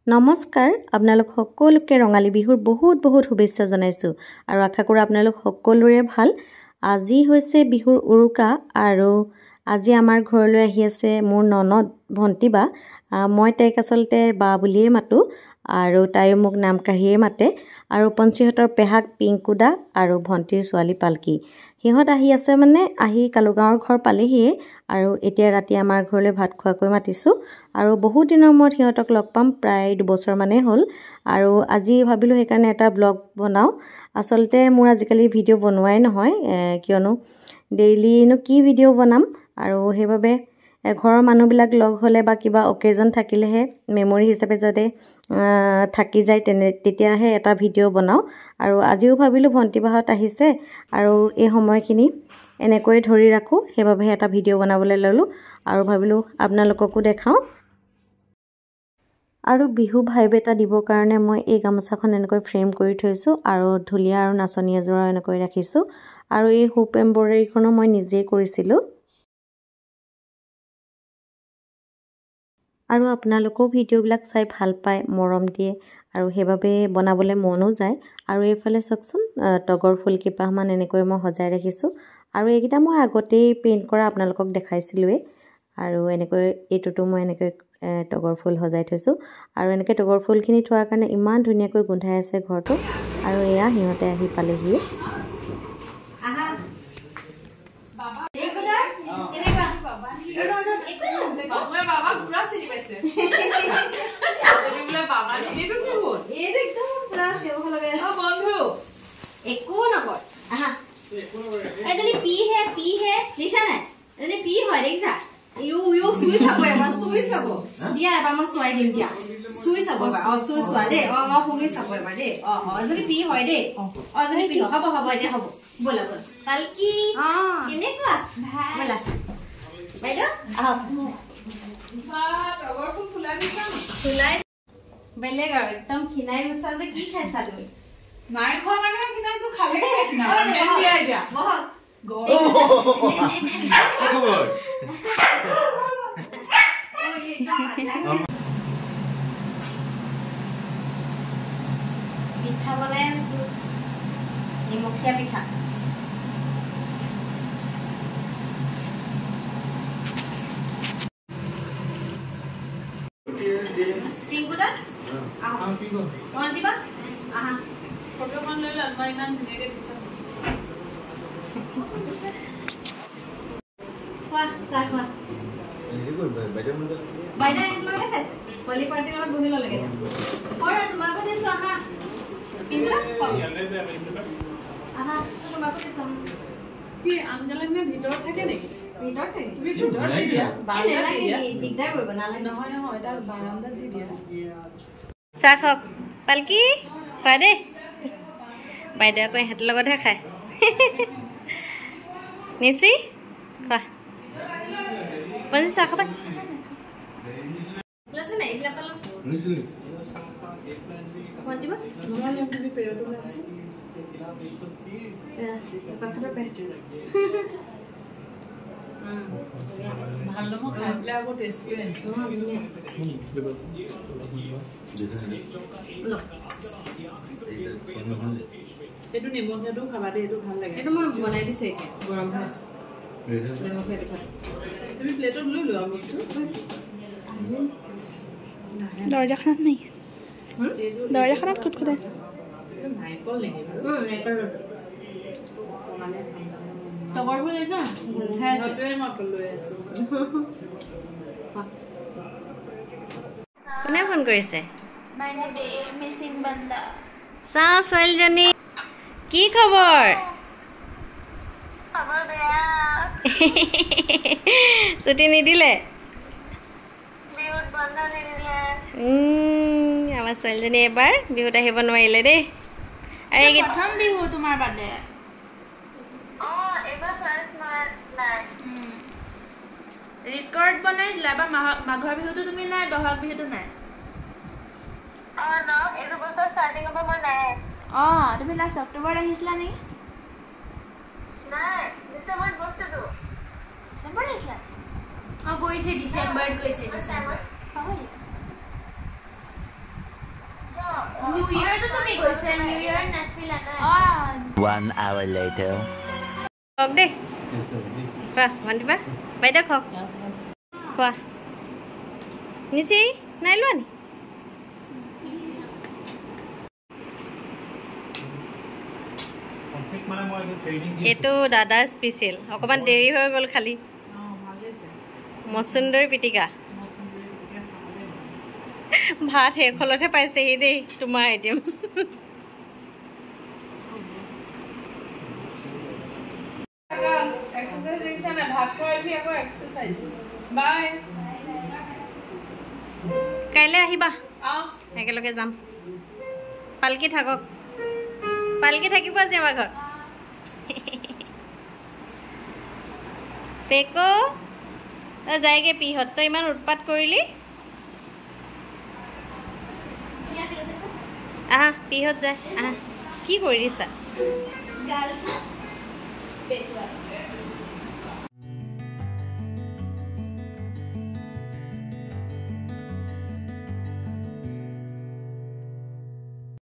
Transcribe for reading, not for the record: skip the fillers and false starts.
নমস্কাৰ আপোনালোক সকলোকে ৰঙালী বিহুৰ বহুত বহুত শুভেচ্ছা জনাইছো আৰু আশা কৰো আপোনালোক সকলোৰে ভাল আজি হৈছে বিহুৰ উৰুকা আৰু আজি আমাৰ ঘৰলৈ আহি আছে মোৰ ননদ ভন্টিবা মই তাইক আসলতে বা বুলিয়ে মাতো আৰু তাই মোক নাম কাঢ়িয়ে মাতে আৰু পঞ্চীহতৰ পেহাক পিংকুদা আৰু ভন্টিৰ ছোৱালী পালকি হিহত আহি আছে মানে আহি কালুগাঁৱৰ ঘৰ পালেহি আৰু এতিয়া ৰাতি আমাৰ ঘৰলৈ ভাত খোৱাকৈ মাতিছো আৰু বহুত দিনৰ মূৰত হিহতক লগ পাম প্ৰায় 2 বছৰ মানে হ'ল আৰু আজি ভাবিলো হেকাৰণে এটা ব্লগ বনাও আসলতে মোৰ আজিকালি ভিডিও বনোৱাই নহয় কিয়নো ডেইলি নো কি ভিডিও বনাম আৰু হেবাবে ঘৰৰ মানুহবিলাক লগ হলে বা কিবা অকেজন থাকিলেহে মেমৰি হিচাপে যাতে থাকি যায় তেতিয়াহে এটা ভিডিও বনাও আৰু আজিও ভাবিলো ভন্টিবাহত আহিছে আৰু এই সময়খিনি এনেকৈ ধৰি ৰাখো হেবাবে এটা ভিডিও বনাবলৈ ললো আৰু ভাবিলো আপোনালোককো দেখাও আৰু বিহু ভাইব এটা দিবৰ কাৰণে মই এই গামছাখন এনেকৈ ফ্ৰেম কৰি থৈছো আৰু ধুলিয়া আৰু নাচনি এজোৰা এনেকৈ ৰাখিছো আৰু এই হুপ এমব্ৰইডাৰীখনো মই নিজে কৰিছিলো আৰু আপোনালোকও ভিডিওবিলাক চাই ভাল পায় মৰম দিয়ে আৰু হেবাবে বনাবলৈ মনো যায় আৰু এইফালে চকচোন টগৰ ফুল কিপাহমান এনেকৈ মই সজাই ৰাখিছো আৰু এইকিটা মই আগতেই পেইন্ট কৰা আপোনালোকক দেখাইছিলোৱে আৰু এনেকৈ এটোটো মই এনেকৈ টগৰ ফুল সজাই থৈছো আৰু এনেকৈ টগৰ ফুলখিনি থোৱাৰ কাৰণে ইমান ধুনীয়াকৈ গোন্ধাই আছে ঘৰটো আৰু এয়া হিহতে আহি পালেহি আহা বাবা এইফালে কেনেকা বাবা বাবা পুৰা চিনি পাইছে এইবিলাক বাবা এইটো কি হ'ল এই একদম পুৰা সেও লগাই আছে বন্ধু একো নকৰ আহা এজনী পি হে দিছা নাই এজনী পি হয় দেখিছা ইউ সুই চাব এবাৰ সুই চাব দিয়া এবাৰ মই সুৱাই দিম দিয়া সুই চাব এবাৰ সুই চোৱা দে সুই চাব এবাৰ দে এজনী পি হয় দে এজনী পি হ'ব এতিয়া হ'ব বলা পালকি কেনেকুৱা বলা বাইদেউ আহক টগৰ ফুল ফুলাই দিছা ফুলাই বেলেগ আৰু একদম খিনাই গৈছা যে কি খাইছা তুমি নাই খোৱা মানে খিনাইছো খালে খিনা দিয়া দিয়া বহক পিঠা বনাই আছো নিমখীয়া পিঠা পিংকুদা আহা অন দিবা আহা ফটো মান লৈ লন মই ইমান ধুনীয়াকৈ দিছা খোৱা চাহ খোৱা বাইদা একলগে খাইছে পলি পাৰ্টি লগত বহি ললেগে কৰা তোমাক দিছো আহা পিংকুদা আহা তোমাক দিছো কি আনজলনে ভিতৰত থাকে নেকি ভিতৰত থাকে তুমি ভিতৰত দি দিয়া বাৰান্দা দি দিয়া দিগদাৰ কৰিব নালাগে নহয় এটা বাৰান্দা দি দিয়া চাহ খাওক পালকি খোৱা দে বাইদেউ আকৌ ইহঁতৰ লগতহে খায় নিচি খোৱা পঞ্চি চাহ খাবা লৈছে নাই এইবিলাক পালো ভণ্টিবা নহয় তুমি পেৰটো আছে কথাটো পে ভাল লম খাইলে আকৌ টেষ্ট কৰি আনছো এটো নিমখটো খাবা দে এটো ভাল লাগে এটো মই বনাই দিছো এতিয়া গৰম ভাত নিমখীয়া পিঠা তুমি প্লেটত লৈ লোৱা বস্তু দৰজাখনত নাই দৰজাখনত কুটকুট আছে নাইকল লাগে নাইকল মানে টগৰ ফুল আছে গোন্ধাই মটল লৈ আছো কোনে ফোন কৰিছে মানে মিসিং বান্দা চাও ছোৱালীজনী কি খবৰ খবৰ বেয়া ছুটি নিদিলে বিহুত বন্ধ নিদিলে আমাৰ ছোৱালীজনী এবাৰ বিহুত আহিব নোৱাৰিলে দেই আৰু এই প্ৰথম বিহু তোমাৰ বাদে এবাৰ ফাৰ্ষ্ট নাই ৰেকৰ্ড বনাই দিলা বা মাঘৰ বিহুটো তুমি নাই বহাগ বিহুটো নাই এইটো বছৰ ষ্টাৰ্টিং হ'ব মই নাই তুমি লাষ্ট অক্টোবৰত আহিছিলা নি নাই ডিসেম্বৰত বস্তুটো ডিসেম্বৰত আহিছিলা গৈছে ডিসেম্বৰত গৈছে ডিসেম্বৰ পাহৰি নিউ ইয়াৰটো তুমি গৈছা নিউ ইয়াৰ নাছিলা না 1 hour later খক দে খোৱা মানিবা বাইদেউ খক খোৱা নিচি নাই লোৱা নি এইটো দাদাৰ স্পেচিয়েল অকণমান দেৰি হৈ গ'ল খালি মচুন্দৰী পিটিকা ভাত সেইখলতহে পাইছেহি দেই তোমাৰ আইটেম কাইলৈ আহিবা একেলগে যাম পালকি থাকক পালকি থাকিব আজি আমাৰ ঘৰত পেকো যায়গে পিহত তই ইমান উৎপাত কৰিলি আহা পিহত যায় আহা কি কৰিছা